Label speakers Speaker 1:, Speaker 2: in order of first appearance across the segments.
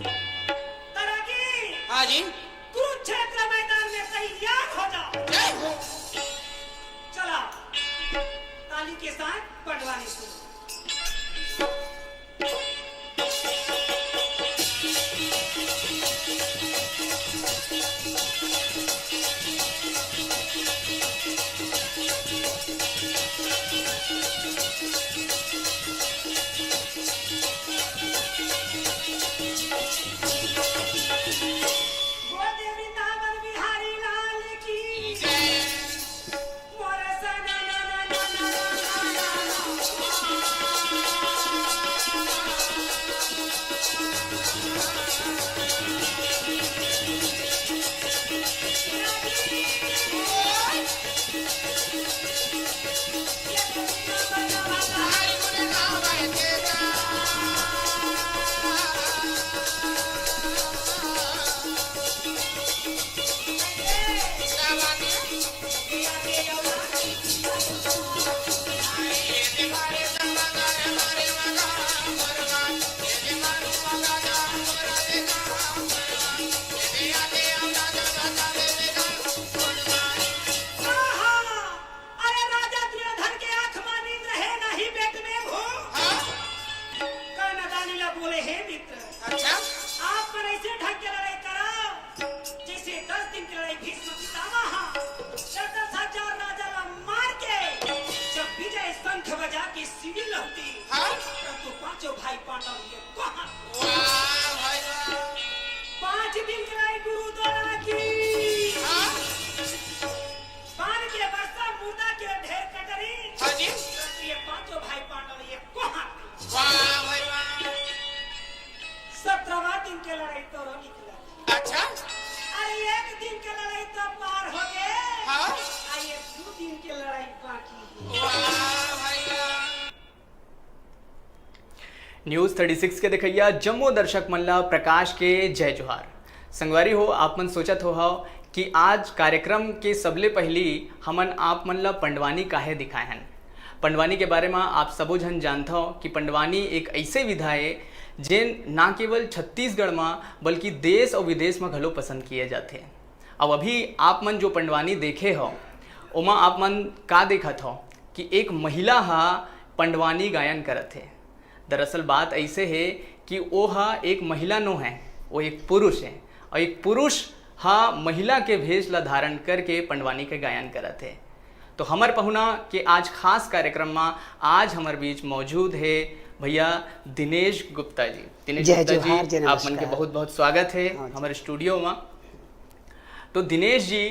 Speaker 1: तरकी
Speaker 2: हाँ जी।
Speaker 1: कुरुक्षेत्र मैदान में तैयार हो जाओ।
Speaker 2: जय हो।
Speaker 1: चला ताली के साथ पटवानी शुरू।
Speaker 3: न्यूज़ 36 के देखैया जम्मू दर्शक मल्ला प्रकाश के जय जोहार। संगवारी हो आप मन सोचत हो कि आज कार्यक्रम के सबले पहली हमन आप मन ला पंडवानी काहे दिखाए हैं। पंडवानी के बारे में आप सबो झन जानता हो कि पंडवानी एक ऐसे विधा है जेन ना केवल छत्तीसगढ़ में बल्कि देश और विदेश में घलो पसंद किए जाते। अब अभी आप मन जो पंडवानी देखे हो ओमा आप मन का देखत हो कि एक महिला हा पंडवानी गायन करत है। दरअसल बात ऐसे है कि वो हा एक महिला नो है, वो एक पुरुष है और एक पुरुष हा महिला के भेष ला धारण करके पंडवानी के गायन करत है। तो हमार पहुना के आज खास कार्यक्रम में आज हमारे बीच मौजूद है भैया दिनेश गुप्ता जी। दिनेश गुप्ता जी आप मन के बहुत बहुत स्वागत है हमारे स्टूडियो में। तो दिनेश जी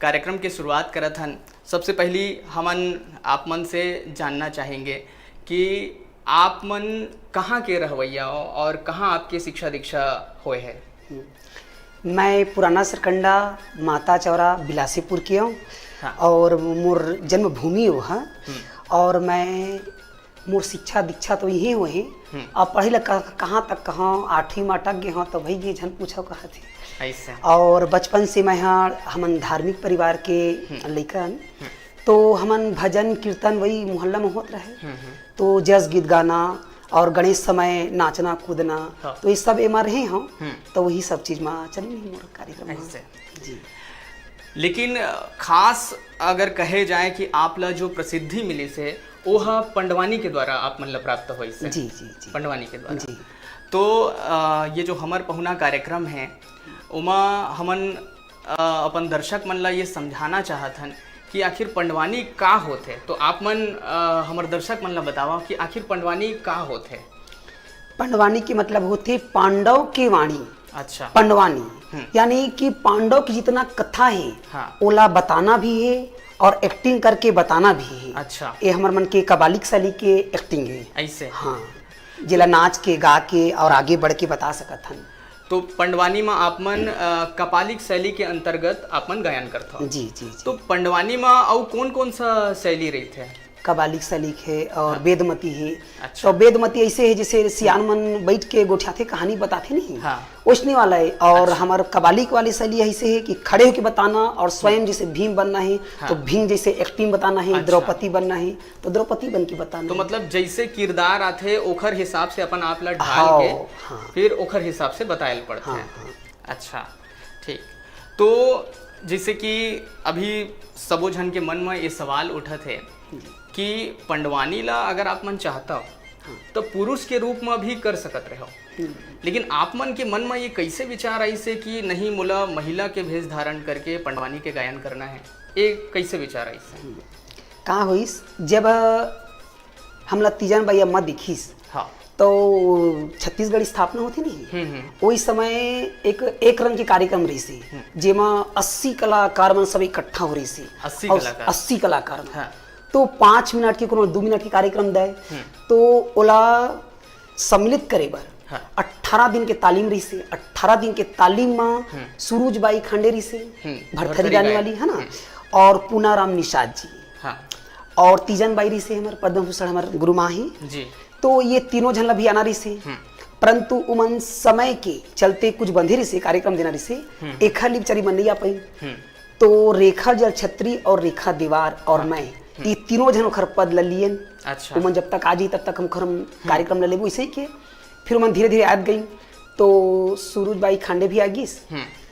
Speaker 3: कार्यक्रम की शुरुआत करत हन, सबसे पहली हमन आप मन से जानना चाहेंगे कि आप मन कहाँ के रहवैया हो और कहाँ आपके शिक्षा दीक्षा हुए है।
Speaker 4: मैं पुराना सरकंडा माता चौरा बिलासीपुर की हूँ। हाँ। और मोर जन्मभूमि हो है और मैं मोर शिक्षा दीक्षा तो यही हुए हैं। अब पढ़े लग कहाँ तक कहाँ 8वीं में अटक गए हों तो भाई ये झन पूछो कहा थे ऐसे। और बचपन से मैं यहाँ हमन धार्मिक परिवार के लइकन तो हमन भजन कीर्तन वही मोहल्ला में होत रहे। तो जस गीत गाना और गणेश समय नाचना कूदना। हाँ। तो ये सब एमा रहे हम तो वही सब चीज में चली नहीं मोर कार्यक्रम जी।
Speaker 3: लेकिन खास अगर कहे जाए कि आप ला जो प्रसिद्धि मिली से वो पंडवानी के द्वारा आप मन ला प्राप्त हुई से।
Speaker 4: जी जी जी
Speaker 3: पंडवानी के द्वारा जी। तो ये जो हमार पहुना कार्यक्रम है उमा हमन अपन दर्शक मन ला ये समझाना चाहत हन कि आखिर पंडवानी का होते। तो आप मन हमारे दर्शक मन ला बतावा कि आखिर पंडवानी का होते।
Speaker 4: पंडवानी के मतलब होते पांडव के वाणी।
Speaker 3: अच्छा।
Speaker 4: पंडवानी यानी कि पांडव की जितना कथा है। हाँ। ओला बताना भी है और एक्टिंग करके बताना भी है। अच्छा। ये हमारे मन के कबालिक शैली के एक्टिंग है
Speaker 3: ऐसे।
Speaker 4: हाँ, जिला नाच के गा के और आगे बढ़ के बता सकत हन।
Speaker 3: तो पंडवानी में आप मन कपालिक शैली के अंतर्गत आप मन गायन करता हो।
Speaker 4: जी जी जी।
Speaker 3: तो पंडवानी में और कौन कौन सा शैली रही थे।
Speaker 4: कबाली सलीक है और वेदमती है।
Speaker 3: अच्छा।
Speaker 4: तो वेदमती ऐसे है जैसे सियान मन बैठ के गोठियाते कहानी बताते नहीं,
Speaker 3: हाँ।
Speaker 4: ओसने वाला है। और हमारे कबालिक वाली शैली ऐसे है कि खड़े होकर बताना और स्वयं जैसे भीम बनना है, तो भीम जैसे एक्टिंग बताना है।
Speaker 3: अच्छा।
Speaker 4: द्रौपदी बनना है तो द्रौपदी बन के बताना
Speaker 3: तो
Speaker 4: है।
Speaker 3: मतलब जैसे किरदार आथे ओखर हिसाब से अपन आप ला ढाल
Speaker 4: हाँ,
Speaker 3: के
Speaker 4: हाँ।
Speaker 3: फिर ओखर हिसाब से बतायल पड़ते
Speaker 4: हाँ,
Speaker 3: हैं।
Speaker 4: हाँ।
Speaker 3: अच्छा, ठीक। तो जैसे कि अभी सबो झन के मन में ये सवाल उठत है कि पंडवानी ला अगर आप मन चाहता हो तो पुरुष के रूप में भी कर सकत रहो, लेकिन आप मन के मन में ये कैसे विचार आई से कि नहीं मोला महिला के भेष धारण करके पंडवानी के गायन करना है, ये कैसे विचार आई से?
Speaker 4: कहाँ होइस जब हमला तीजन बाई अम्मा दिखीस,
Speaker 3: हाँ।
Speaker 4: तो छत्तीसगढ़ स्थापना होती नहीं, वही समय एक रंग के कार्यक्रम रही से जेमा 80 कलाकार मन सब इकट्ठा हो रही से।
Speaker 3: 80
Speaker 4: और
Speaker 3: कलाकार?
Speaker 4: 80 कलाकार मन।
Speaker 3: हाँ।
Speaker 4: तो 5 मिनट के कोनो 2 मिनट के कार्यक्रम दे, तो ओला सम्मिलित करे बर
Speaker 3: हाँ।
Speaker 4: 18 दिन के तालीम रही से। 18 दिन के तालीम में सुरुज बाई खांडे रही से, भरथरी गाने वाली है ना, और पूनाराम निषाद जी,
Speaker 3: हाँ।
Speaker 4: और तीजन बाई रही से हमारे पद्म भूषण हमारे गुरु माही
Speaker 3: जी।
Speaker 4: तो ये तीनों झन ला भी आना रही से। परंतु उमन समय के चलते कुछ बंधे रही से कार्यक्रम देना रही से, एक लिप चरी मन नहीं आ पाई। तो रेखा जल छत्री और रेखा दीवार और मैं ये तीनों झन ओखर पद ल लियन।
Speaker 3: अच्छा।
Speaker 4: उमन जब तक आजी तब तक हम कार्यक्रम ल लेबो ऐसे ही के। फिर उमन धीरे धीरे आद गई, तो सूरज बाई खांडे भी आ गईस,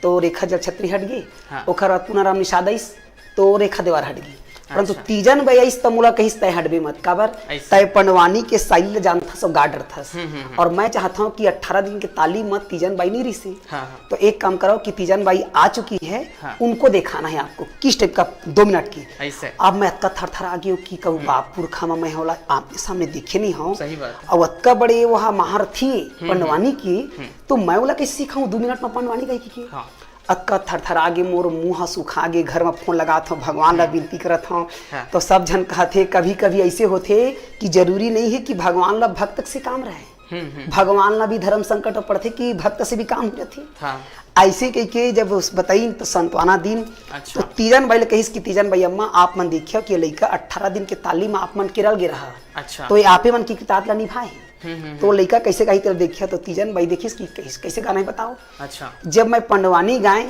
Speaker 4: तो रेखा जल छत्री हट गई।
Speaker 3: हाँ।
Speaker 4: ओखर बाद पूनाराम निषाद आइस, तो रेखा दीवार हट गई। परंतु
Speaker 3: अच्छा।
Speaker 4: तीजन बाई आइस तो मोला कहिस तय हटबे मत, काबर
Speaker 3: ऐसे।
Speaker 4: तय पंडवानी के साइल जानता सब गार्डर थस। और मैं चाहता हूँ कि 18 दिन के तालीम मत तीजन बाई नहीं रही से।
Speaker 3: हाँ, हाँ।
Speaker 4: तो एक काम करो कि तीजन बाई आ चुकी है,
Speaker 3: हाँ।
Speaker 4: उनको दिखाना है आपको किस टाइप का 2 मिनट की।
Speaker 3: ऐसे।
Speaker 4: अब मैं अतका थर थर आ गई कि कहूँ बाप पुरखा में मैं होला आमने सामने दिखे नहीं हूँ।
Speaker 3: सही बात है।
Speaker 4: और अतका बड़े वहाँ महारथी पंडवानी की, तो मैं बोला कैसे सिखाऊँ 2 मिनट में पंडवानी गई की।
Speaker 3: हाँ।
Speaker 4: अक्का थर थर आगे मोर मुँह सुखा गे, घर में फोन लगात हूँ, भगवान ला विनती करत हूँ।
Speaker 3: हाँ।
Speaker 4: तो सब जन कहते कभी कभी ऐसे होते कि जरूरी नहीं है कि भगवान ला भक्त से काम रहे, भगवान ला भी धर्म संकट पड़ते कि भक्त से भी काम हो जाते।
Speaker 3: हाँ।
Speaker 4: ऐसे कह के जब उस बताई तो संतवाना दिन।
Speaker 3: अच्छा।
Speaker 4: तो तीजन बाई कहिस कि तीजन बाई अम्मा आप मन देखियो कि लड़का 18 दिन के तालीम आप मन केरल गे रहा।
Speaker 3: अच्छा।
Speaker 4: तो ये आपे मन की किताब ला निभाए। तो लड़का कैसे कही तेरे देखिया, तो तीजन बाई देखिस कि कैसे गाना है बताओ।
Speaker 3: अच्छा।
Speaker 4: जब मैं पंडवानी गाए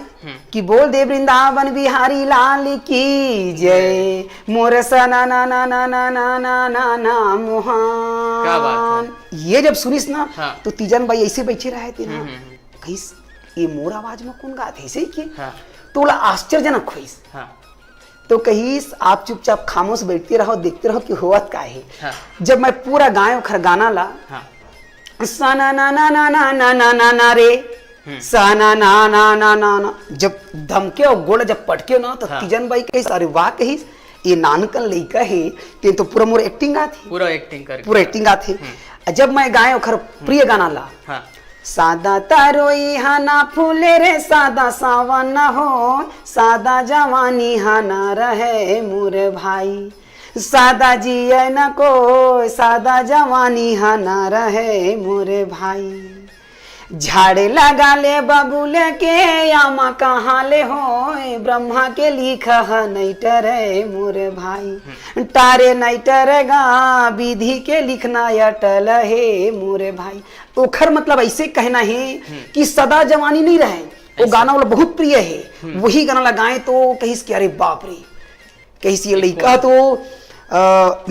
Speaker 4: कि बोल दे वृंदावन बिहारी लाल की जय, मोर सना ना ना ना ना ना ना ना ना मोहन।
Speaker 3: क्या बात
Speaker 4: ये जब सुनिस ना,
Speaker 3: हाँ।
Speaker 4: तो तीजन बाई ऐसे बैठे रहे थे ना, कहिस ये मोर आवाज में कौन गाते ऐसे ही के।
Speaker 3: हाँ।
Speaker 4: तो बोला आश्चर्यजनक होइस।
Speaker 3: हाँ।
Speaker 4: तो कहिस आप चुपचाप खामोश बैठते रहो, देखते रहो कि होवत का है।
Speaker 3: हाँ।
Speaker 4: जब मैं पूरा गाय ओखर गाना ला,
Speaker 3: हाँ।
Speaker 4: सा ना ना ना ना ना ना ना ना ना रे, सा ना ना ना ना ना ना, जब धमके और गोड़ जब पटके ना, तो
Speaker 3: हाँ।
Speaker 4: तीजन बाई कहिस अरे वाह, कहिस ये नानकन लइका है, ते तो पूरा मोर एक्टिंग आथे,
Speaker 3: पूरा एक्टिंग करके।
Speaker 4: पूरा एक्टिंग आथे। जब मैं गाय ओखर प्रिय गाना ला,
Speaker 3: हाँ।
Speaker 4: सादा तारोई हाना फूले रे, सादा सावन हो, सादा जवानी हाना रहे मोरे भाई, सादा जिए न को, सादा जवानी हाना रहे मोरे भाई, झाड़े लगा ले बबूले के आमा कहाँ ले हो, ब्रह्मा के लिखा नहीं टरे मोरे भाई, तारे नहीं टरेगा विधि के लिखना अटल है मोरे भाई। ओखर मतलब ऐसे कहना है कि सदा जवानी नहीं रहे। वो गाना वाला बहुत प्रिय है, वही गाना लगाए तो कहिस कि अरे बाप रे, कहिस ये लड़का तो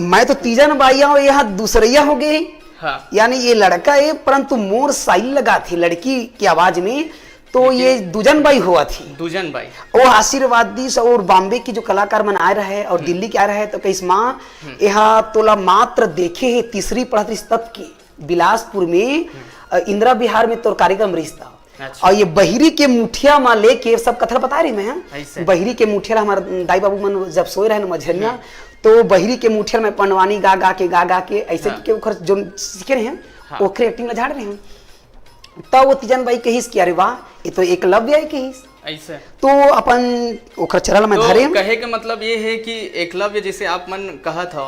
Speaker 4: मैं तो तीजन बाइया हूँ, यहाँ दूसरिया हो गए।
Speaker 3: हाँ।
Speaker 4: यानी ये लड़का है, परंतु मोर साइल लगा थी लड़की की आवाज में, तो ये दुजन बाई हुआ थी।
Speaker 3: दुजन बाई
Speaker 4: वो आशीर्वाद दी और बॉम्बे की जो कलाकार मन आ रहे हैं और दिल्ली के आ रहे हैं, तो कहिस माँ यहाँ तोला मात्र देखे है तीसरी पढ़त तब की बिलासपुर में इंदिरा बिहार में तो कार्यक्रम रिश्ता।
Speaker 3: अच्छा।
Speaker 4: और ये बहिरी के मुठिया माँ लेके सब कथा बता रही मैं,
Speaker 3: ऐसे।
Speaker 4: बहिरी के मुठिया हमारे दाई बाबू मन जब सोए रहे ना मझरिया, तो बहिरी के मुठिया में पंडवानी गा गा के ऐसे
Speaker 3: हाँ।
Speaker 4: के ओखर जो सीखे रहे हैं,
Speaker 3: हाँ।
Speaker 4: ओखरे एक्टिंग ला झाड़ रहे हैं। तब वो तीजन बाई कहिस कि अरे वाह, ये तो एकलव्य है कहिस।
Speaker 3: ऐसे।
Speaker 4: तो अपन ओखर चरल में
Speaker 3: तो
Speaker 4: धरे
Speaker 3: कहे के मतलब ये है कि एकलव्य जैसे आप मन कहत हो,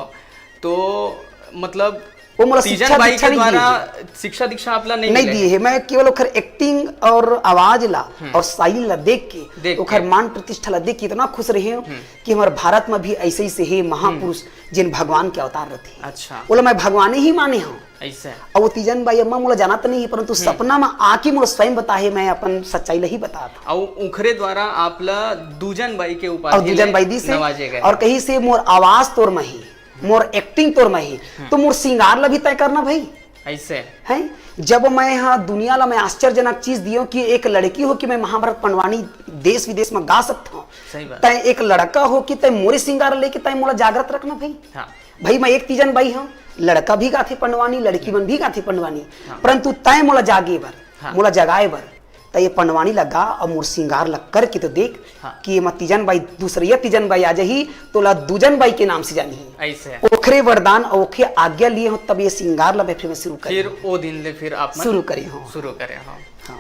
Speaker 3: तो मतलब
Speaker 4: वो मोला
Speaker 3: तीजन
Speaker 4: शिक्षा
Speaker 3: बाई
Speaker 4: दीक्षा
Speaker 3: के
Speaker 4: नहीं दिए
Speaker 3: द्वारा
Speaker 4: थे।
Speaker 3: शिक्षा दीक्षा आपला नहीं
Speaker 4: नहीं
Speaker 3: मिले
Speaker 4: दिए है, मैं केवल ओखर एक्टिंग और आवाज ला और शैली ला देख के ओखर मान प्रतिष्ठा ला देख के इतना खुश रहे हो कि हमारे भारत में भी ऐसे ही से है महापुरुष जिन भगवान के अवतार रहते।
Speaker 3: अच्छा
Speaker 4: बोला मैं भगवान ही माने हूँ।
Speaker 3: ऐसे
Speaker 4: और वो तीजन बाई अम्मा मोला जाना तो नहीं है, परंतु सपना में आके मोला स्वयं बताए, मैं अपन सच्चाई ला ही बता था।
Speaker 3: और उखरे द्वारा आपला दूजन बाई के
Speaker 4: और
Speaker 3: उपाधि
Speaker 4: दूजन बाई दी से
Speaker 3: नवाजे गए
Speaker 4: और कहीं से मोर आवाज तोर में ही, मोर एक्टिंग तोर में ही, तो मोर श्रृंगार ला भी तय करना भाई
Speaker 3: ऐसे
Speaker 4: है। जब मैं यहाँ दुनिया ला मैं आश्चर्यजनक चीज दियो कि एक लड़की हो कि मैं महाभारत पंडवानी देश विदेश में गा सकता हूँ,
Speaker 3: सही बात।
Speaker 4: तय एक लड़का हो कि तय मोरे श्रृंगार लेके तय मोला जागृत रखना भाई।
Speaker 3: हाँ
Speaker 4: भाई मैं एक तीजन बाई हूँ, लड़का भी गाथे पंडवानी, लड़की मन भी गाथे पंडवानी, परंतु तय मोला जागे बर, मोला जगाए बर तय पंडवानी लगा और मोर श्रृंगार लग करके तो देख कि ये तीजन बाई दूसरी तीजन बाई आ जाही तो ला दूजन बाई के नाम से जानी
Speaker 3: ऐसे
Speaker 4: ओखरे वरदान और ओखे आज्ञा लिए हो तब ये श्रृंगार ला फिर मैं शुरू कर
Speaker 3: फिर वो दिन ले फिर आप
Speaker 4: शुरू करे हो।
Speaker 3: शुरू करे हाँ
Speaker 4: हाँ।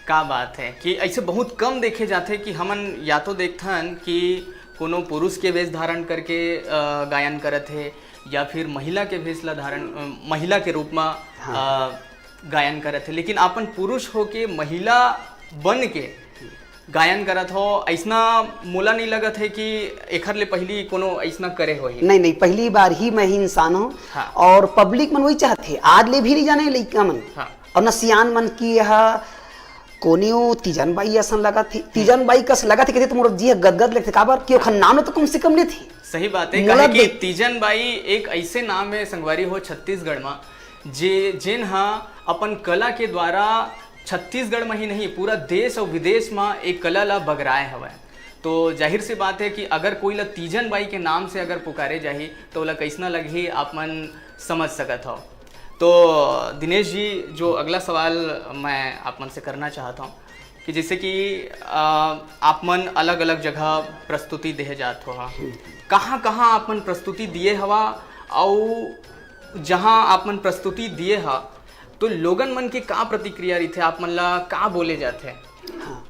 Speaker 3: का बात है कि ऐसे बहुत कम देखे जाते कि हमन या तो देखथन कि कोनो पुरुष के वेश धारण करके गायन करत है या फिर महिला के वेश ला धारण महिला के रूप में गायन करत है, लेकिन अपन पुरुष हो के महिला बन के गायन करत हो ऐसना मोला नहीं लगत है कि एखर ले पहली कोनो ऐसना करे हो ही।
Speaker 4: नहीं पहली बार ही मैं ही इंसान हूँ।
Speaker 3: हाँ।
Speaker 4: और पब्लिक मन वही चाहते आज ले भी नहीं जाने लइका मन।
Speaker 3: हाँ।
Speaker 4: और न सियान मन की यह कोनियो तीजन बाई असन लगा थी, तीजन बाई कस लगा थी कहते तुम जी गदगद लगते काबर कि ओखर नाम तो कम से कम नहीं थी।
Speaker 3: सही बात है काहे कि तीजन बाई एक ऐसे नाम है संगवारी हो छत्तीसगढ़ में जिन अपन कला के द्वारा छत्तीसगढ़ में ही नहीं पूरा देश और विदेश में एक कला ला बगराए हवा। तो जाहिर सी बात है कि अगर कोई ला तीजन बाई के नाम से अगर पुकारे जाही तो ओला कैसना लगी आप मन समझ सकत हो। तो दिनेश जी जो अगला सवाल मैं आप मन से करना चाहता हूँ कि जैसे कि आप मन अलग अलग जगह प्रस्तुति दे जात हो, कहाँ कहाँ आप मन प्रस्तुति दिए हवा और जहाँ आप मन प्रस्तुति दिए हा तो लोगन मन के का प्रतिक्रिया रही थे, आप मन ला का बोले जाते?
Speaker 4: हाँ।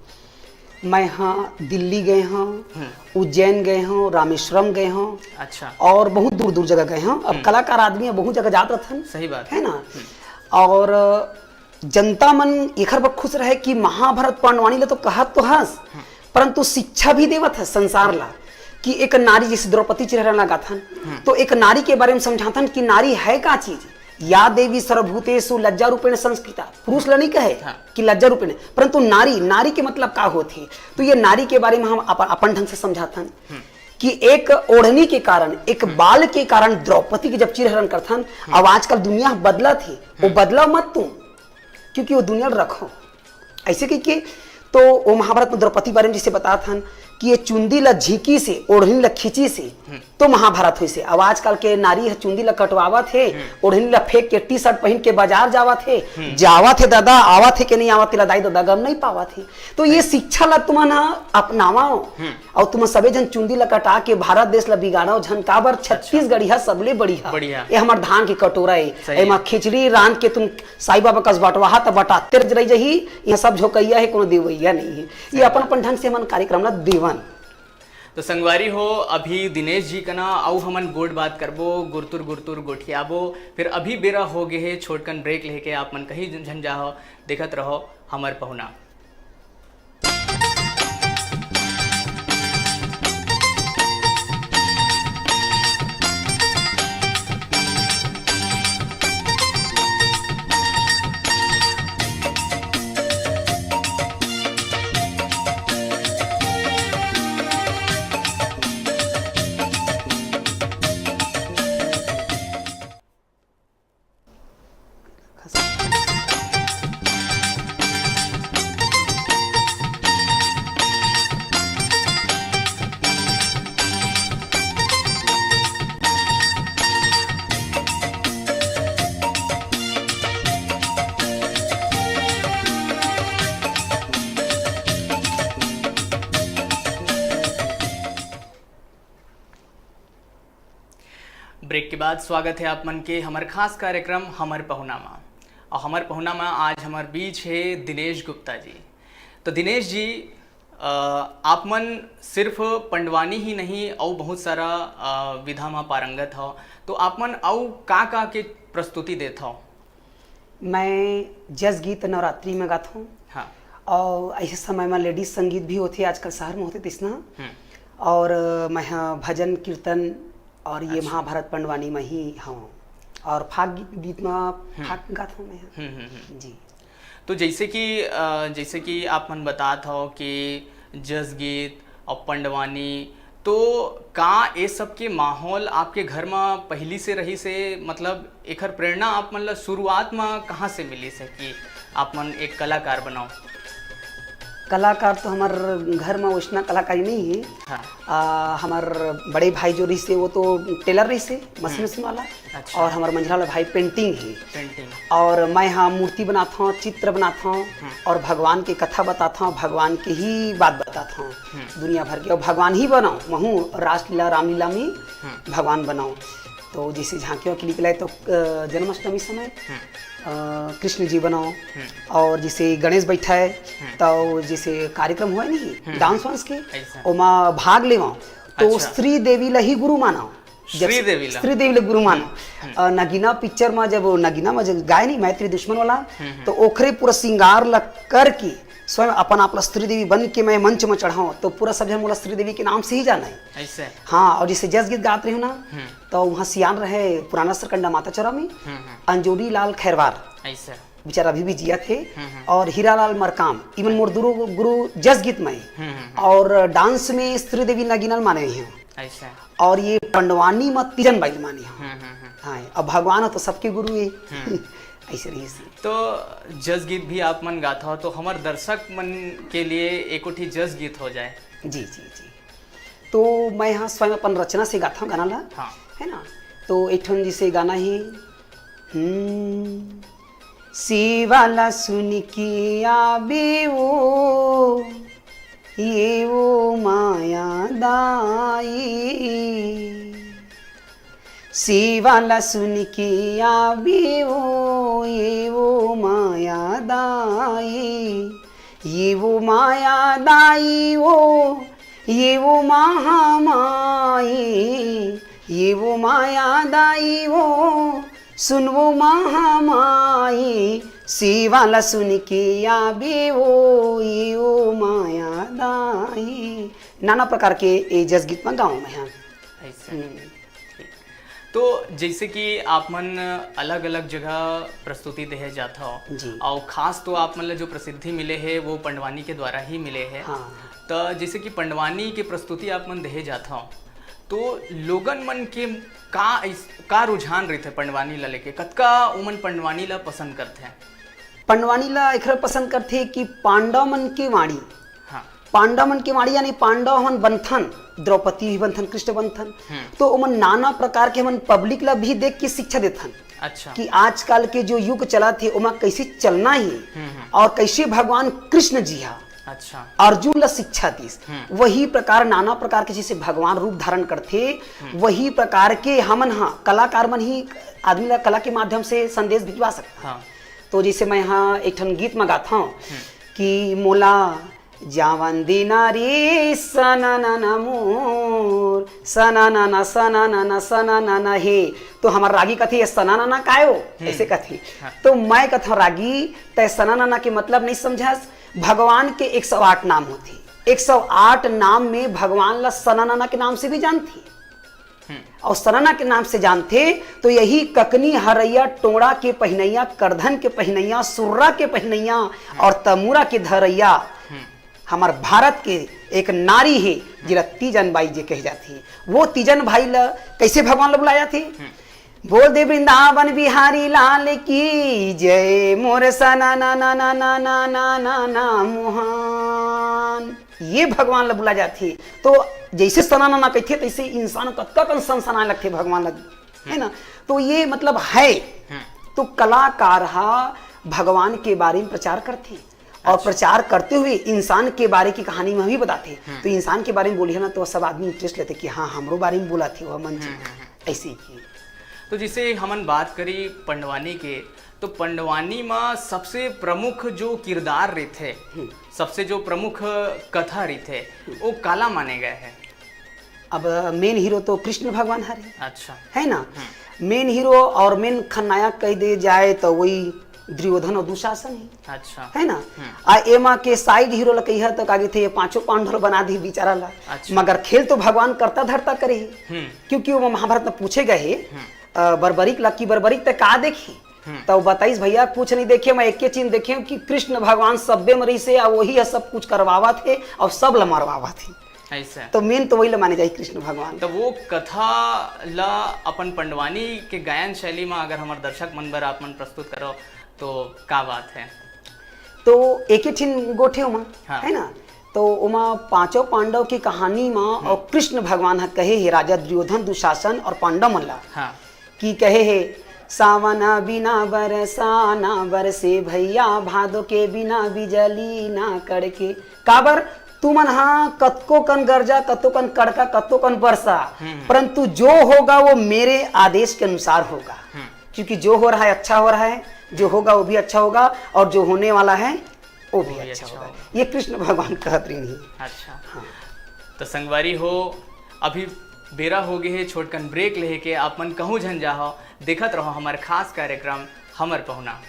Speaker 4: मैं हाँ दिल्ली गए हूँ, उज्जैन गए हूँ, रामेश्वरम गए हूँ।
Speaker 3: अच्छा।
Speaker 4: और बहुत दूर दूर जगह गए हूँ। अब कलाकार आदमी बहुत जगह जाते थे।
Speaker 3: सही बात
Speaker 4: है ना। और जनता मन एखर पर खुश रहे कि महाभारत पंडवानी ला तो कहत तो हंस, परंतु शिक्षा भी देवत है संसार ला कि एक नारी जैसे द्रौपदी चिरहरण लगाथन तो एक नारी के बारे में समझाथन कि नारी है का चीज, या देवी सर्वभूतेषु लज्जा रूपेण संस्कृता। पुरुष ला नहीं कहे कि लज्जा रूपेण, परंतु नारी के मतलब का होती। तो ये नारी के बारे में हम अपन ढंग से समझाथन कि एक ओढ़नी के कारण, एक बाल के कारण द्रौपदी के जब चिरहरण करथन। अब आजकल दुनिया बदला थी, वो बदला मत तुम, क्योंकि वो दुनिया रखो ऐसे कि तो वो महाभारत में द्रौपदी बारे में जिसे बताथन कि ये चुंदी ला झीकी से ओढ़नी ला खींची से तो महाभारत हुई से। अब आजकल के नारी है चुंदी ला कटवावा थे, ओढ़नी ला फेंक के टी शर्ट पहन के बाजार जावा थे दादा आवा थे कि नहीं आवा थे दाई दादा गम नहीं पावा थे। तो ये शिक्षा ला तुम अपनावाओ और तुम सबे जन चुंदी ला कटा के भारत देश ला बिगाड़ो झन काबर। छत्तीसगढ़ी है सबले बढ़िया, ये हमार धान की कटोरा है, एमा खिचड़ी रांध के तुम साई बाबा कस बटवाहा त बटाते रही जही। यह सब झोकैया है, कोनो देवैया नहीं है। ये अपन अपन ढंग से हमन कार्यक्रम ला देवन।
Speaker 3: तो संगवारी हो अभी दिनेश जी कना आउ हमन गोड बात करबो, गुरतुर गुरतुर गोठियाबो। फिर अभी बेरा हो गए है छोटकन ब्रेक लेके आप मन कहीं झन जाओ, देखत रहो हमर पहुना। ब्रेक के बाद स्वागत है आप मन के हमार खास कार्यक्रम हमर पहुनामा। और हमर पहुनामा आज हमार बीच है दिनेश गुप्ता जी। तो दिनेश जी आप मन सिर्फ पंडवानी ही नहीं और बहुत सारा विधा में पारंगत हो, तो आप मन और का के प्रस्तुति देत हो?
Speaker 4: मैं जस गीत नवरात्रि में गाता हूँ।
Speaker 3: हाँ।
Speaker 4: और ऐसे समय में लेडीज संगीत भी होते, आजकल शहर में होते तिसना। और मैं हाँ भजन कीर्तन और ये महाभारत पंडवानी में ही हूँ। और फाग गीत में फाग गाता हूँ मैं। जी।
Speaker 3: तो जैसे कि आप मन बात हो कि जस गीत और पंडवानी, तो का ये सब के माहौल आपके घर में पहली से रही से, मतलब एकर प्रेरणा आप मतलब शुरुआत में कहाँ से मिली से कि आप मन एक कलाकार बनाओ?
Speaker 4: कलाकार तो हमार घर में वैसना कलाकारी नहीं है।
Speaker 3: हाँ।
Speaker 4: हमार बड़े भाई जो रही से वो तो टेलर रही से, मशीन वाला।
Speaker 3: अच्छा।
Speaker 4: और हमार मंझला वाला भाई पेंटिंग है।
Speaker 3: पेंटिंग।
Speaker 4: और मैं हाँ मूर्ति बनाता हूँ, चित्र बनाता हूँ और भगवान की कथा बताता हूँ, भगवान की ही बात बताता हूँ दुनिया भर की। और भगवान ही बनाऊँ, महू रासलीला रामलीला में भगवान बनाऊँ। तो जैसे झांकियों की निकला है तो जन्माष्टमी समय कृष्ण जी बनाओ। और जैसे गणेश बैठा है तो जैसे कार्यक्रम हुआ नहीं डांस वांस के, ओमा भाग ले तो
Speaker 3: अच्छा।
Speaker 4: स्त्री देवी ला ही गुरु मानो। स्त्री देवी ला गुरु मानो। नगीना पिक्चर में जब नगीना में जब गाय नहीं मैत्री दुश्मन वाला, तो ओखरे पूरा श्रृंगार ला करके स्वयं अपन आप स्त्री देवी बन के मैं मंच में चढ़ाऊँ, तो पूरा सब जन मोला स्त्री देवी के नाम से ही जाना है।
Speaker 3: ऐसे।
Speaker 4: हाँ। और जैसे जस गीत गाते रहे ना, तो वहाँ सियान रहे पुराना सरकंडा माता चौरा में अंजोरी लाल खैरवार,
Speaker 3: ऐसे
Speaker 4: बेचारा अभी भी जिया थे। और हीरालाल मरकाम, इवन मोर गुरु जस गीत में। और डांस में स्त्री देवी नगीनल माने हैं।
Speaker 3: ऐसे।
Speaker 4: और ये पंडवानी में तीजन बाई माने हैं। हाँ। अब भगवान हो तो सबके गुरु है। ऐसे रही से।
Speaker 3: तो जस गीत भी आप मन गाता हो, तो हमार दर्शक मन के लिए एक उठी जस गीत हो जाए।
Speaker 4: जी जी जी। तो मैं यहाँ स्वयं अपन रचना से गाता हूँ गाना ला।
Speaker 3: हाँ।
Speaker 4: है ना। तो एक ठन जिसे गाना ही शिवाला सुन की आबे वो ये वो माया दाई, शिवाला सुन की आबे वो ये वो माया दाई, ये वो माया दाई वो ये वो महामाई, ये वो माया दाई वो सुन वो महामाई, शिवाला सुन के आबे वो ये वो माया दाई। नाना प्रकार के ये जस गीत में गाँव में हैं।
Speaker 3: ऐसे। तो जैसे कि आप मन अलग अलग जगह प्रस्तुति दे जाता हो
Speaker 4: जी।
Speaker 3: और खास तो आप मतलब जो प्रसिद्धि मिले है वो पंडवानी के द्वारा ही मिले है।
Speaker 4: हाँ।
Speaker 3: तो जैसे कि पंडवानी की प्रस्तुति आप मन दे जाता हो, तो लोगन मन के का रुझान रहते पंडवानी ला लेके, कतका उमन पंडवानी ला पसंद करते हैं?
Speaker 4: पंडवानी ला एक पसंद करते कि पांडव मन की वाणी।
Speaker 3: हाँ।
Speaker 4: पांडव मन की वाणी यानी पांडव मन बंथन, द्रौपदी भी बंथन, कृष्ण बंथन। तो उमन नाना प्रकार के मन पब्लिक ला भी देख के शिक्षा देथन।
Speaker 3: अच्छा।
Speaker 4: कि आजकल के जो युग चला थे उमा कैसे चलना ही और कैसे भगवान कृष्ण जी हा
Speaker 3: अच्छा
Speaker 4: अर्जुन ला शिक्षा दी। वही प्रकार नाना प्रकार के जैसे भगवान रूप धारण करते, वही प्रकार के हमन हाँ कलाकार मन ही आदमी ला कला के माध्यम से संदेश भिजवा सकता।
Speaker 3: हाँ।
Speaker 4: तो जैसे मैं यहाँ एक ठन गीत में गाता हूँ कि मोला जावन दिना रे सना ना मोर सना ना सना ना हे। तो हमारा रागी कथी सना ना कायो ऐसे कथी। तो मैं कथा रागी तय सना ना के मतलब नहीं समझास। भगवान के 108 नाम होते, 108 नाम में भगवान ला सनाना के नाम से भी जानती और सनाना के नाम से जानते। तो यही ककनी हरैया टोड़ा के पहनैया, करधन के पहनैया, सुर्रा के पहनैया और तमूरा के धरैया हमार भारत के एक नारी है जिला तीजन बाई जे कही जाती है। वो तीजन भाई ला कैसे भगवान ला बुलाया थे? बोल दे वृंदावन बिहारी लाल की जय, मोर सना ना ना ना ना ना ना ना ना मोहन, ये भगवान ला बुला जाती। तो जैसे सना ना कहते तैसे इंसान कतका कन सना लगते भगवान लग, है ना। तो ये मतलब है। तो कलाकार भगवान के बारे में प्रचार करते और प्रचार करते हुए इंसान के बारे की कहानी में भी बताते। तो इंसान के बारे में बोली है ना तो सब आदमी इंटरेस्ट लेते कि हाँ हमरो बारे में बोला थी वह मन ऐसे ही।
Speaker 3: तो जिसे हमन बात करी पंडवानी के, तो पंडवानी में सबसे प्रमुख जो किरदार थे, सबसे जो प्रमुख कथा थे, वो काला माने गए हैं।
Speaker 4: अब मेन हीरो तो कृष्ण भगवान हरे,
Speaker 3: अच्छा,
Speaker 4: है ना। मेन हीरो और मेन खलनायक कह दे जाए तो वही दुर्योधन और दुशासन ही,
Speaker 3: अच्छा,
Speaker 4: है ना। आ एमा के साइड हीरो ला कही तक आगे थे, ये पांचों पांडव बना दी बेचारा ला।
Speaker 3: अच्छा।
Speaker 4: मगर खेल तो भगवान करता धरता करे ही, क्योंकि वो महाभारत में पूछे गए बर्बरिक ला की बर्बरिक तक का देखी, तो बताइस भैया कुछ नहीं देखे, मैं एक चीज देखे कि कृष्ण भगवान सब्बे मरी से वही है सब कुछ करवावा थे और सब ला मरवावा थे,
Speaker 3: ऐसा।
Speaker 4: तो मेन तो वही ला माने जाए कृष्ण भगवान।
Speaker 3: तो वो कथा ला अपन पंडवानी के गायन शैली में अगर हमारे दर्शक मन बर आप मन प्रस्तुत करो तो का बात है।
Speaker 4: तो एक ही छिन गोठे उमा,
Speaker 3: हाँ।
Speaker 4: है ना। तो उमा पांचों पांडव की कहानी में और कृष्ण भगवान है कहे है राजा दुर्योधन दुशासन और पांडव मल्ला,
Speaker 3: हाँ।
Speaker 4: कि कहे है सावना बिना बरसा ना बरसे भैया, भादो के बिना बिजली ना कड़के। काबर तुमन हाँ कत्को कन गरजा, कत्तो कन कड़का, कत्तो कन बरसा, परंतु जो होगा वो मेरे आदेश के अनुसार होगा, क्योंकि जो हो रहा है अच्छा हो रहा है, जो होगा वो भी अच्छा होगा, और जो होने वाला है वो भी अच्छा होगा। ये कृष्ण भगवान कहत रही नहीं।
Speaker 3: अच्छा,
Speaker 4: हाँ।
Speaker 3: तो संगवारी हो, अभी बेरा हो गए है छोटकन ब्रेक लेके आप मन कहूँ झन जाओ, देखत रहो हमारे खास कार्यक्रम हमर पहुना।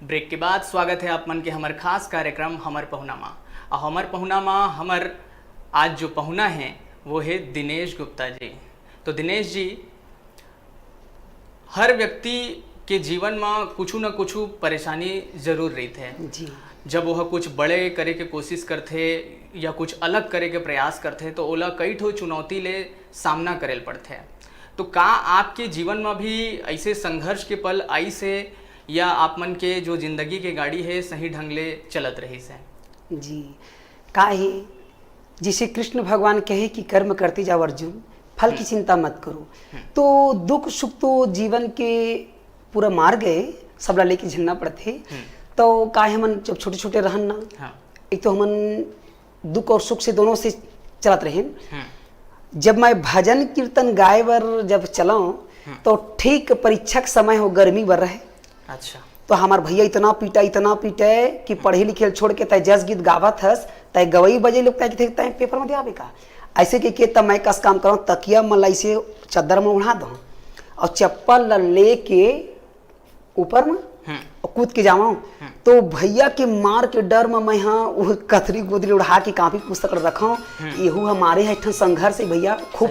Speaker 3: ब्रेक के बाद स्वागत है आप मन के हमारे खास कार्यक्रम हमर पहुनामा। और हमर पहुनामा हमर आज जो पहुना है वो है दिनेश गुप्ता जी। तो दिनेश जी, हर व्यक्ति के जीवन में कुछ न कुछ परेशानी जरूर रही है
Speaker 4: जी।
Speaker 3: जब वह कुछ बड़े करे के कोशिश करते या कुछ अलग करे के प्रयास करते तो ओला कई ठो चुनौती ले सामना करे पड़ते। तो का आपके जीवन में भी ऐसे संघर्ष के पल आई से, या आप मन के जो जिंदगी के गाड़ी है सही ढंग ले चलत रही से?
Speaker 4: जी, का है जिसे कृष्ण भगवान कहे कि कर्म करते जाओ अर्जुन, फल की चिंता मत करो। तो दुख सुख तो जीवन के पूरा मार गए, सबला लेके झेलना पड़ते। तो का है हमन जब छोटे छोटे रहन ना,
Speaker 3: हाँ।
Speaker 4: एक तो हमन दुख और सुख से दोनों से चलत रहे। जब मैं भजन कीर्तन गाए बर जब चलाऊं तो ठीक परीक्षा के समय हो, गर्मी बर रहे।
Speaker 3: अच्छा।
Speaker 4: तो हमार भैया इतना पीटे कि पढ़े लिखे छोड़ के तय जस गीत गावत हस, तय गवई बजे लोग तय पेपर में आवे का ऐसे के तब मैं कस काम करूँ, तकिया मलाई से चद्दर में उड़ा दूँ और चप्पल ले के ऊपर में और कूद के जाऊँ। तो भैया के मार के डर में मैं हाँ वो कथरी गोदरी उड़ा के कापी पुस्तक रखा। यहू हमारे है संघर्ष है भैया, खूब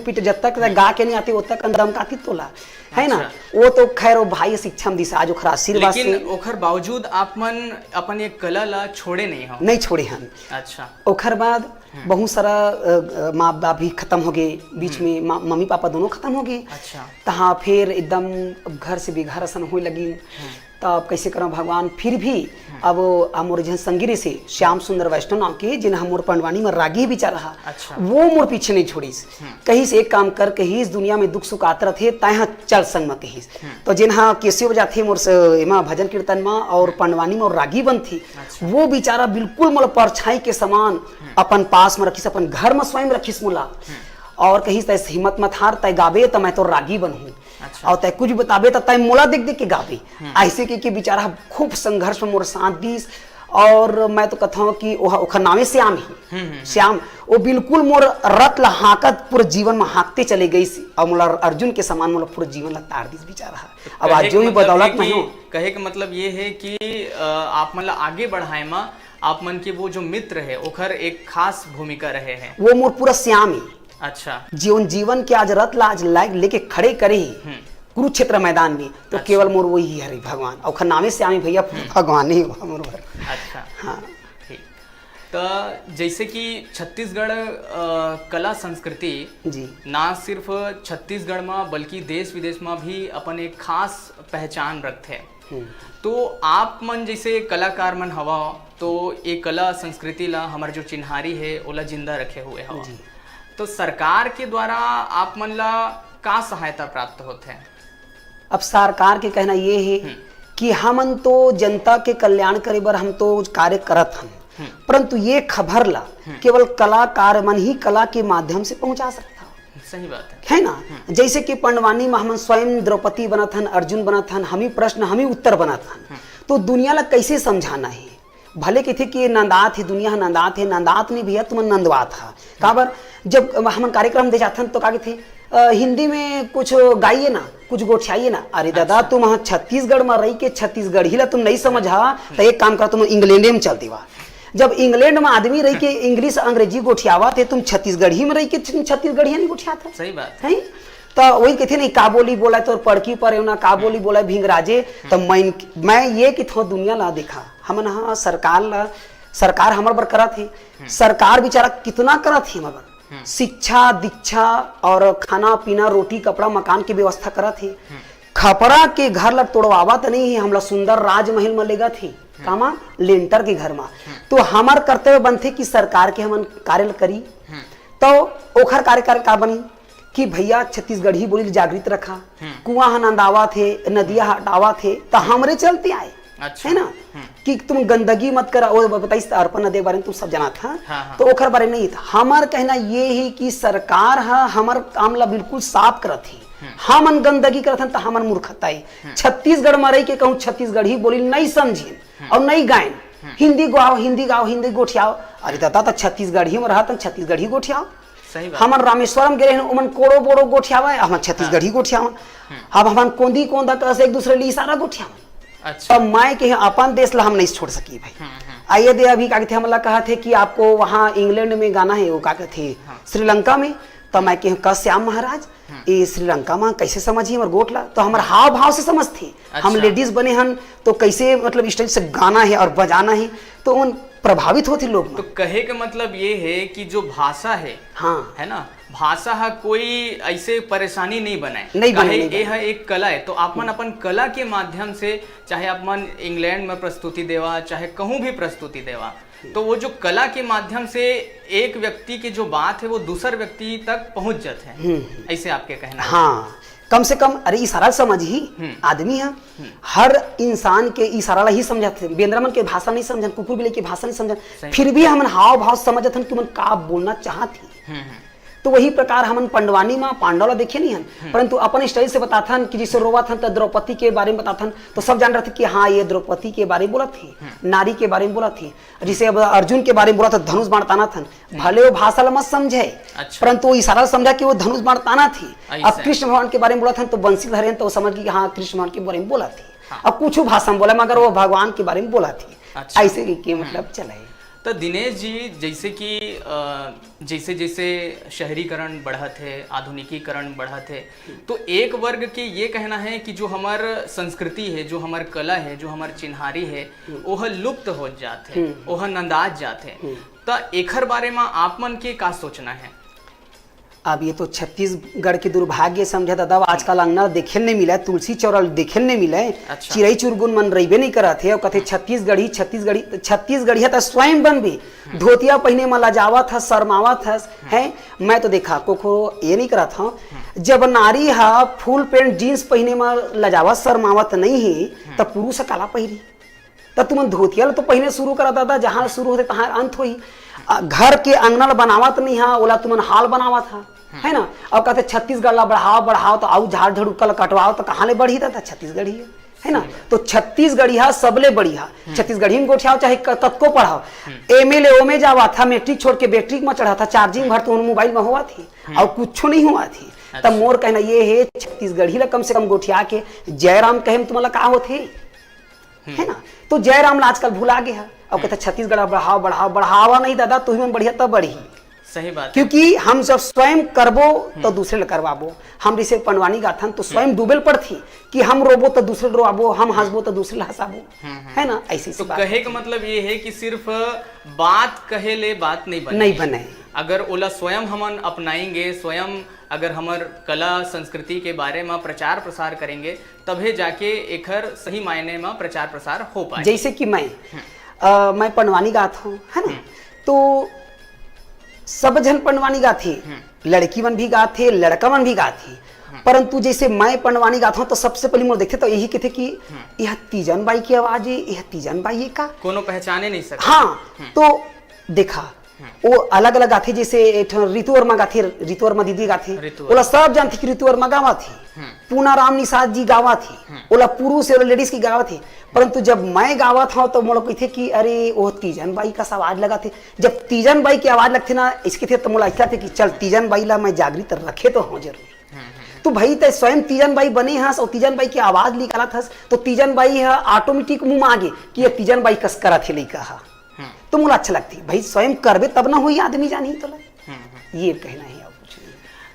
Speaker 4: पीटे जब तक गा के नहीं आते वो तक दम काती तोला, है ना। वो तो खैर वो भाई शिक्षा में दिशा जो खरा आशीर्वाद से,
Speaker 3: लेकिन ओखर बावजूद आप मन अपन ये कला ला छोड़े नहीं
Speaker 4: छोड़े हम।
Speaker 3: अच्छा।
Speaker 4: ओखर बाद बहुत सारा माँ बाप भी खत्म हो गए बीच में, मम्मी पापा दोनों खत्म हो गए।
Speaker 3: अच्छा।
Speaker 4: तहाँ फिर एकदम घर से बेघर असन होने लगी। तब कैसे करो भगवान, फिर भी अब मोर जन संगिरी से श्याम सुंदर वैष्णव नाम के जिन मोर पंडवानी में रागी बिचार रहा।
Speaker 3: अच्छा।
Speaker 4: वो मोर पीछे नहीं छोड़ीस, कहीं से एक काम कर, कहीं इस दुनिया में दुख सुख आत रहे तय चल संग में कहीं। तो जिन हाँ कैसे बजा थे मोर एमा भजन कीर्तन में और पंडवानी में और रागी बन थी। अच्छा। वो बेचारा बिल्कुल मतलब परछाई के समान अपन पास में रखीस, अपन घर में स्वयं रखीस मोला, और कहीं तय हिम्मत मत हार, तय गावे तो मैं तो रागी बनूं। अच्छा। और तय कुछ बताबे तो तय मोला देख देख के गावे। ऐसे के बेचारा खूब संघर्ष में मोर साथ दीस। और मैं तो कहता हूँ कि ओखर नामे श्याम ही, श्याम वो बिल्कुल मोर रत ला हाकत पूरे जीवन में हाँकते चले गई। और मोला अर्जुन के समान मोला पूरे जीवन ला तार दीस बेचारा। अब आज जो भी बदौलत में हूँ,
Speaker 3: कहे का मतलब ये है कि आप मतलब आगे बढ़ाए में आप मन के वो जो मित्र है ओखर एक खास भूमिका रहे हैं।
Speaker 4: वो मोर पूरा श्याम ही,
Speaker 3: अच्छा।
Speaker 4: जीवन के आज रत लाज लायक लेके खड़े करे कुरुक्षेत्र मैदान में, तो
Speaker 3: अच्छा।
Speaker 4: केवल मोर वही हरे भगवान और खनामे से आमी भैया भगवान ही हुआ मोर भर।
Speaker 3: अच्छा।
Speaker 4: हाँ
Speaker 3: ठीक। तो जैसे कि छत्तीसगढ़ कला संस्कृति
Speaker 4: जी
Speaker 3: ना सिर्फ छत्तीसगढ़ में बल्कि देश विदेश में भी अपन एक खास पहचान रखते हैं। तो आप मन जैसे कलाकार मन हवा तो ये कला संस्कृति ला हमार जो चिन्हारी है ओला जिंदा रखे हुए हवा। तो सरकार के द्वारा आप मन ला का सहायता प्राप्त होते हैं?
Speaker 4: अब सरकार के कहना ये है कि हमन तो जनता के कल्याण करे बर हम तो कार्य करत हन, परंतु ये खबर ला केवल कलाकार मन ही कला के माध्यम से पहुंचा सकता
Speaker 3: सही बात है
Speaker 4: ना। जैसे कि पंडवानी में हम स्वयं द्रौपदी बनत हन, अर्जुन बनत हन, हम ही प्रश्न हम ही उत्तर बनत हन, तो दुनिया ला कैसे समझाना है? भले कहते कि नंदात है दुनिया नंदात है, नंदात नहीं भैया तुम नंदवात है। काबर जब हम कार्यक्रम दे जाते तो कहा थे हिंदी में कुछ गाइए ना, कुछ गोठियाइए ना। अरे दादा
Speaker 3: अच्छा।
Speaker 4: तुम छत्तीसगढ़ में रही के छत्तीसगढ़ ही ला तुम नहीं समझा तो एक काम करो तुम इंग्लैंड में चल देवा। जब इंग्लैंड में आदमी रही के इंग्लिश अंग्रेजी गोठियावा थे, तुम छत्तीसगढ़ ही में रही के छत्तीसगढ़िया नहीं गोठिया था।
Speaker 3: सही बात
Speaker 4: है। तो वही कहते नहीं का बोली बोला तो पड़की पर ना का बोली बोला भिंगराजे। तो मैं ये कि थो दुनिया ला देखा हमन हाँ सरकार हमारे बर करा थी। सरकार बेचारा कितना करा थी हमारे बर, शिक्षा दीक्षा और खाना पीना रोटी कपड़ा मकान की व्यवस्था करा थी। खपड़ा के घर ला तोड़वावा तो नहीं है, हमला सुंदर राजमहल में लेगा थी कामा लेंटर के घर में। तो हमार कर्तव्य बनते कि सरकार के हमन कार्य करी। तो ओखर कार्य का बनी कि भैया छत्तीसगढ़ ही बोली जागृत रखा, कुआं नंदावा थे नदिया हटावा थे, तो हमरे चलते आए।
Speaker 3: अच्छा।
Speaker 4: है ना कि तुम गंदगी मत करा। वो बताइए अर्पण नदी के बारे में तुम सब जाना था।
Speaker 3: हाँ।
Speaker 4: तो ओखर बारे में नहीं था। हमार कहना ये ही कि सरकार हमार काम ला बिल्कुल साफ करत ही, हमन गंदगी करत तो हमन मूर्खताई। छत्तीसगढ़ में रही के कहूँ छत्तीसगढ़ ही बोली नहीं समझे और नहीं गायन, हिंदी गाओ हिंदी गोठियाओ। अरे दादा तो छत्तीसगढ़ ही में रहा तो छत्तीसगढ़ ही गोठियाओ। हमन रामेश्वरम गए उमन कोड़ो बोड़ो गोठियावा, हम छत्तीसगढ़ ही गोठियावा। अब हमन कोंदी कोंदा कस एक दूसरे लिए इशारा गोठियावा।
Speaker 3: अच्छा।
Speaker 4: अब मैं के अपन देश ला हम नहीं छोड़ सकी भाई। आइए दे अभी क्या थे हमला कहा थे कि आपको वहाँ इंग्लैंड में गाना है, वो क्या थे श्रीलंका में। तो मैं कह श्याम महाराज ये श्रीलंका में कैसे समझिए हमारे गोटला, तो हमारे हाव भाव से समझते।
Speaker 3: अच्छा।
Speaker 4: हम लेडीज बने हन तो कैसे मतलब स्टेज से गाना है और बजाना है, तो उन प्रभावित होते लोग।
Speaker 3: तो कहे का मतलब ये है कि जो भाषा है,
Speaker 4: हाँ
Speaker 3: है ना, भाषा है कोई ऐसे परेशानी नहीं बनाए,
Speaker 4: नहीं बने,
Speaker 3: ये है एक कला है। तो आपन अपन कला के माध्यम से चाहे आपन इंग्लैंड में प्रस्तुति देवा चाहे कहूँ भी प्रस्तुति देवा, तो वो जो कला के माध्यम से एक व्यक्ति की जो बात है वो दूसर व्यक्ति तक पहुंच जाते हैं, ऐसे आपके कहना है।
Speaker 4: हाँ कम से कम अरे इशारा समझ ही आदमी है। हर इंसान के इशारा ही समझते। बेंद्रमन के भाषा नहीं समझन, कुकुर बिल्ली की भाषा नहीं समझन, फिर भी हमन हाव भाव समझत कि मन का बोलना चाहती। तो वही प्रकार हमन पंडवानी में पांडवला देखे नहीं हन, परंतु अपन स्टाइल से बताथन कि जिसे रोवा थन तो द्रौपदी के बारे में बताथन, तो सब जान रहे थे कि हाँ ये द्रौपदी के बारे में बोला थी, नारी के बारे में बोला थी। जिसे अब अर्जुन के बारे में बोला था धनुष बाण ताना थन, भले वो भाषा मत समझे।
Speaker 3: अच्छा।
Speaker 4: परंतु वो इशारा समझा कि वो धनुष बाण ताना थी।
Speaker 3: ऐसा।
Speaker 4: अब कृष्ण भगवान के बारे में बोला था तो बंसी धरे तो समझ गई हाँ कृष्ण भगवान के बारे में बोला थी।
Speaker 3: हाँ।
Speaker 4: अब कुछ भाषा में बोला मगर वो भगवान के बारे में बोला थी।
Speaker 3: अच्छा।
Speaker 4: ऐसे के मतलब चले।
Speaker 3: तो दिनेश जी जैसे कि जैसे जैसे शहरीकरण बढ़त है, आधुनिकीकरण बढ़त है, तो एक वर्ग के ये कहना है कि जो हमार संस्कृति है, जो हमार कला है, जो हमार चिन्हारी है, वह लुप्त हो जाते, वह नंदाज जाते। तो एखर बारे में आप मन के का सोचना है?
Speaker 4: अब ये तो छत्तीसगढ़ के दुर्भाग्य समझा दादा, आजकल अंगना देखे नहीं मिला, तुलसी चौरल देखे नहीं मिला।
Speaker 3: अच्छा।
Speaker 4: चिड़ई चुरगुन मन रहीबे नहीं करा थे। और कहते छत्तीसगढ़ी तो स्वयं बन भी धोतिया पहने में लजावा था, शर्मावा था। है मैं तो देखा कोखो ये नहीं करा था। जब नारी हा फुल पैंट जीन्स पहने में लजावा शर्मावत नहीं है तो पुरुष काला पहिरी। तो तुम धोतिया तो पहले शुरू करा दादा, जहाँ शुरू होते तहाँ अंत हुई। घर के अंगना बनावत नहीं हा, ओला तुमन हाल बनावा था, है ना। अब कहते छत्तीसगढ़ ला बढ़ाओ तो आउ झाड़ झाड़ू कल कटवाओ, तो कहाँ ले बढ़ी था छत्तीसगढ़ ही है ना। तो छत्तीसगढ़िया सबले बढ़िया, छत्तीसगढ़ी में गोठियाओ चाहे तत्को पढ़ाओ। एमएलए में जावा था, मैट्रिक छोड़ के बैट्रिक में चढ़ा था, चार्जिंग भर तो मोबाइल में हुआ थी और कुछ नहीं हुआ थी। तब मोर कहना ये है छत्तीसगढ़ी ला कम से कम गोठिया के जयराम कहे तुम्हारा कहा होते है ना। तो जयराम ला आजकल भुला गया। अब कहते छत्तीसगढ़ बढ़ावा नहीं दादा, तू ही बढ़िया तब बढ़ी।
Speaker 3: सही बात है।
Speaker 4: क्योंकि हम जब स्वयं करबो तो दूसरे ले करवाबो। हम जैसे पंडवानी गाथन तो स्वयं डूबेल पड़थी कि हम रोबो तो दूसरे रोआबो, हम हंसबो तो दूसरे ले हंसाबो, है ना, ऐसी
Speaker 3: तो
Speaker 4: सी बात
Speaker 3: कहे का मतलब ये है कि सिर्फ बात कहे ले बात नहीं बने,
Speaker 4: नहीं बने।
Speaker 3: अगर ओला स्वयं हमन अपनाएंगे, स्वयं अगर हमर कला संस्कृति के बारे में प्रचार प्रसार करेंगे, तभे जाके एकर सही मायने में प्रचार प्रसार हो पाए।
Speaker 4: जैसे कि मैं पंडवानी गात हूँ, है ना, तो सब जन पंडवानी गाथे, लड़की मन भी गाथे, लड़का मन भी गाथे, परंतु जैसे मैं पंडवानी गाता हूँ तो सबसे पहले मोर देखते तो यही कहते कि यह तीजन बाई की आवाज है, यह तीजन बाई है का,
Speaker 3: कोनो पहचाने नहीं सकता।
Speaker 4: हाँ, तो देखा वो अलग अलग गाथे, जैसे ऋतु वर्मा गाथे, ऋतु वर्मा दीदी गाथे, बोला सब जानती कि ऋतु वर्मा गावा थी, पूना राम निषाद जी गावा थी, बोला पुरुष और लेडीज की गावा थी, परंतु जब मैं गावा था तो मोला कहते कि अरे वो तीजन बाई का आवाज लगा थे। जब तीजन बाई की आवाज लगती ना इसके थे तो मोला ऐसा थे कि चल तीजन बाई ला मैं जागृत रखे तो हूँ जरूर। तो भाई ते स्वयं तीजन बाई बने हंस और तीजन बाई की आवाज निकाला था, तो तीजन बाई है ऑटोमेटिक मुंह में आगे कि ये तीजन बाई कस करा थे लई कहा, तो मुझे अच्छा लगती भाई स्वयं करबे तब ना हुई आदमी जानी तो ये कहना है।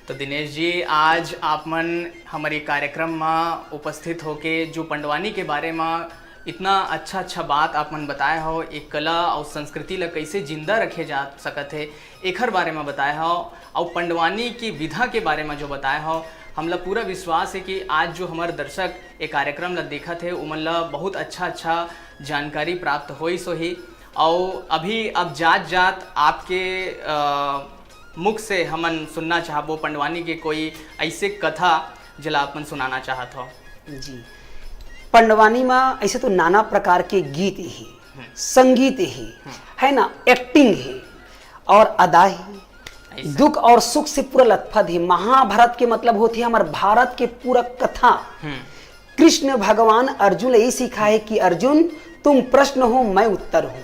Speaker 3: तो दिनेश जी, आज आप मन हमारे कार्यक्रम में उपस्थित होके जो पंडवानी के बारे में इतना अच्छा बात आप मन बताया हो, एक कला और संस्कृति ला कैसे जिंदा रखे जा सकत है एकर बारे में बताया हो, और पंडवानी की विधा के बारे में जो बताया हो, हमला पूरा विश्वास है कि आज जो हमारे दर्शक एक कार्यक्रम ला देखा थे उमन ला बहुत अच्छा जानकारी प्राप्त होई सो ही। और अभी अब जात आपके मुख से हमन सुनना चाहबो पंडवानी के कोई ऐसे कथा जला अपन सुनाना चाहत हो।
Speaker 4: जी, पंडवानी में ऐसे तो नाना प्रकार के गीत ही, संगीत ही है ना, एक्टिंग है और अदा ही, दुख और सुख से पूरा लथपथ है। महाभारत के मतलब होती है हमारे भारत के पूरा कथा। कृष्ण भगवान अर्जुन यही सिखा है कि अर्जुन तुम प्रश्न हो मैं उत्तर हूं,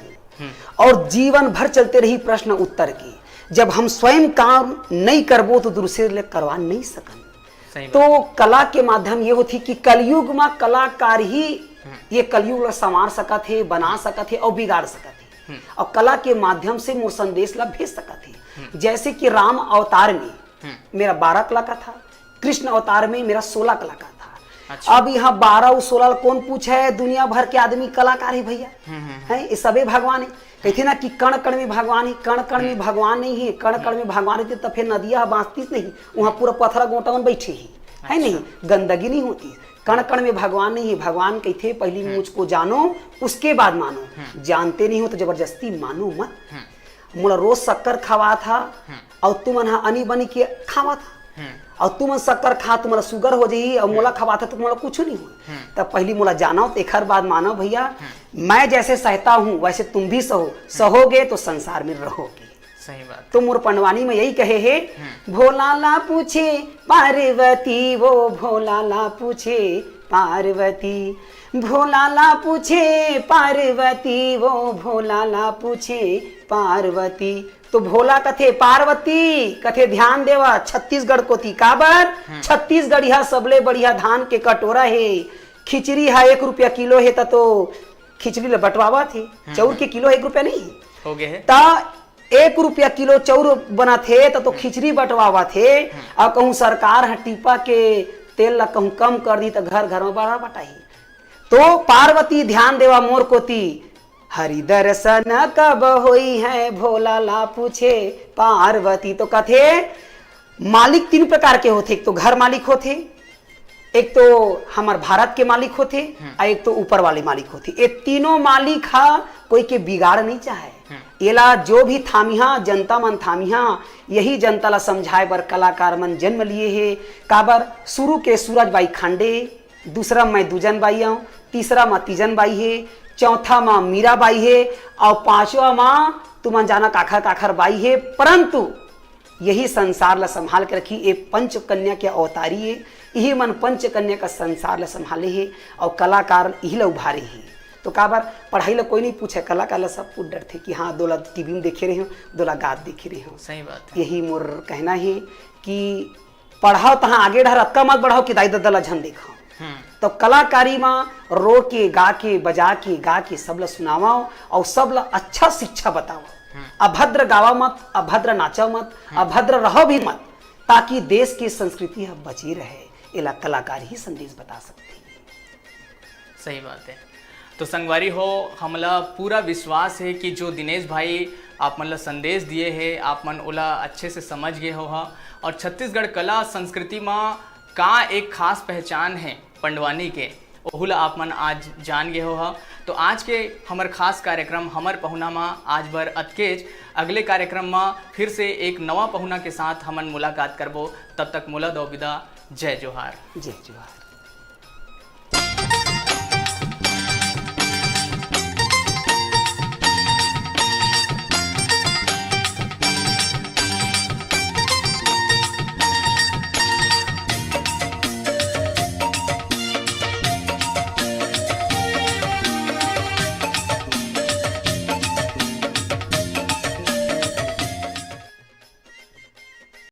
Speaker 4: और जीवन भर चलते रही प्रश्न उत्तर की। जब हम स्वयं काम नहीं करबो तो दूसरे ले करवा नहीं सकन। तो कला के माध्यम ये होती कि कलयुग में कलाकार ही ये कलयुग संवार सकत है, बना सकत है और बिगाड़ सकत है, और कला के माध्यम से मोर संदेश ला भेज सकत है। जैसे कि राम अवतार में मेरा 12 कला का था, कृष्ण अवतार में मेरा 16 कला का था। अच्छा। अब यहाँ 12 और 16 कौन पूछे है, दुनिया भर के आदमी कलाकार है भैया, है ये सबे भगवान है। कहते ना कि कण कण में भगवान है, कण कण में भगवान नहीं है, कण कण में भगवान है तो फिर नदियाँ बांसती नहीं, वहाँ पूरा पत्थरा गोटावन बैठे ही है। नहीं, गंदगी नहीं होती। कण कण में भगवान नहीं है। भगवान कहते पहले मुझको जानो उसके बाद मानो, जानते नहीं हो तो जबरदस्ती मानो मत। मोला रोज शक्कर खावा था और तुम अनी बनी के खावा था, और तुम शक्कर खा तुम्हारा शुगर हो जाई, और मोला खवा था तो मोला कुछ नहीं हुआ। तब पहली मोला जानो तो एक बाद मानो भैया, मैं जैसे सहता हूँ वैसे तुम भी सहो, सहोगे तो संसार में रहोगे।
Speaker 3: सही बात।
Speaker 4: तो मोर पंडवानी में यही कहे है, भोलाला पूछे पार्वती, वो भोलाला पूछे पार्वती, भोलाला पूछे पार्वती, वो भोलाला पूछे पार्वती। तो भोला कथे पार्वती कथे ध्यान देवा छत्तीसगढ़ को थी काबर, छत्तीसगढ़ यह सबले बढ़िया धान के कटोरा है, खिचड़ी है 1 रुपया किलो है, तो खिचड़ी ले बटवावा थी, चाउर के किलो 1 रुपया नहीं
Speaker 3: हो गए है,
Speaker 4: ता 1 रुपया किलो चाउर बना थे तो खिचड़ी बटवावा थे। अब कहूँ सरकार टीपा के तेल ला कहूँ कम कर दी तो घर घर में बड़ा बटाई। तो पार्वती ध्यान देवा मोर कोती, हरि दर्शन कब होई है, भोला ला पूछे पार्वती। तो कथे मालिक 3 प्रकार के होते, एक तो घर मालिक होते, एक तो हमार भारत के मालिक होते, और एक तो ऊपर वाले मालिक होते। ये तीनों मालिक हा कोई के बिगाड़ नहीं चाहे। एला जो भी थामिहा जनता मन थामिहा, यही जनता ला समझाए बर कलाकार मन जन्म लिए है। काबर शुरू के सूरज बाई खांडे, दूसरा मैं दूजन बाई आऊँ, तीसरा माँ तीजन बाई है, चौथा माँ मीरा बाई है, और 5वां माँ तुम जाना काखर काखर बाई है। परंतु यही संसार ला संभाल के रखी, ये पंच कन्या के अवतारी है, यही मन पंच कन्या का संसार ला संभाले है, और कलाकार यही ला उभारे है। तो काबर पढ़ाई ला कोई नहीं पूछे, कलाकार ला सब कुछ डर थे कि हाँ दोला टीवी में देखे रहे हो, दोला गात देखे रहे हो।
Speaker 3: सही बात है।
Speaker 4: यही मोर कहना है कि पढ़ाओ तहाँ आगे ढर, अक्का मत बढ़ाओ कि दाई दद्दा ला झन देखो। तो कलाकारी में रो के गा के बजा के गा के सब ला सुनावाओ और सब ला अच्छा शिक्षा बताओ। अभद्र गावा मत, अभद्र नाचा मत, अभद्र रहो भी मत, ताकि देश की संस्कृति अब बची रहे। इला कलाकार ही संदेश बता सकते हैं।
Speaker 3: सही बात है। तो संगवारी हो, हमला पूरा विश्वास है कि जो दिनेश भाई आप मतलब संदेश दिए है आप मन ओला अच्छे से समझ गए हो हा। और छत्तीसगढ़ कला संस्कृति में का एक खास पहचान है पंडवानी के, ओहुला आप मन आज जान गए हो हा। तो आज के हमर खास कार्यक्रम हमर पहुना में आज बर अतकेज, अगले कार्यक्रम में फिर से एक नवा पहुना के साथ हमन मुलाकात करबो। तब तक मोला दो विदा। जय जोहार।
Speaker 4: जय जोहार।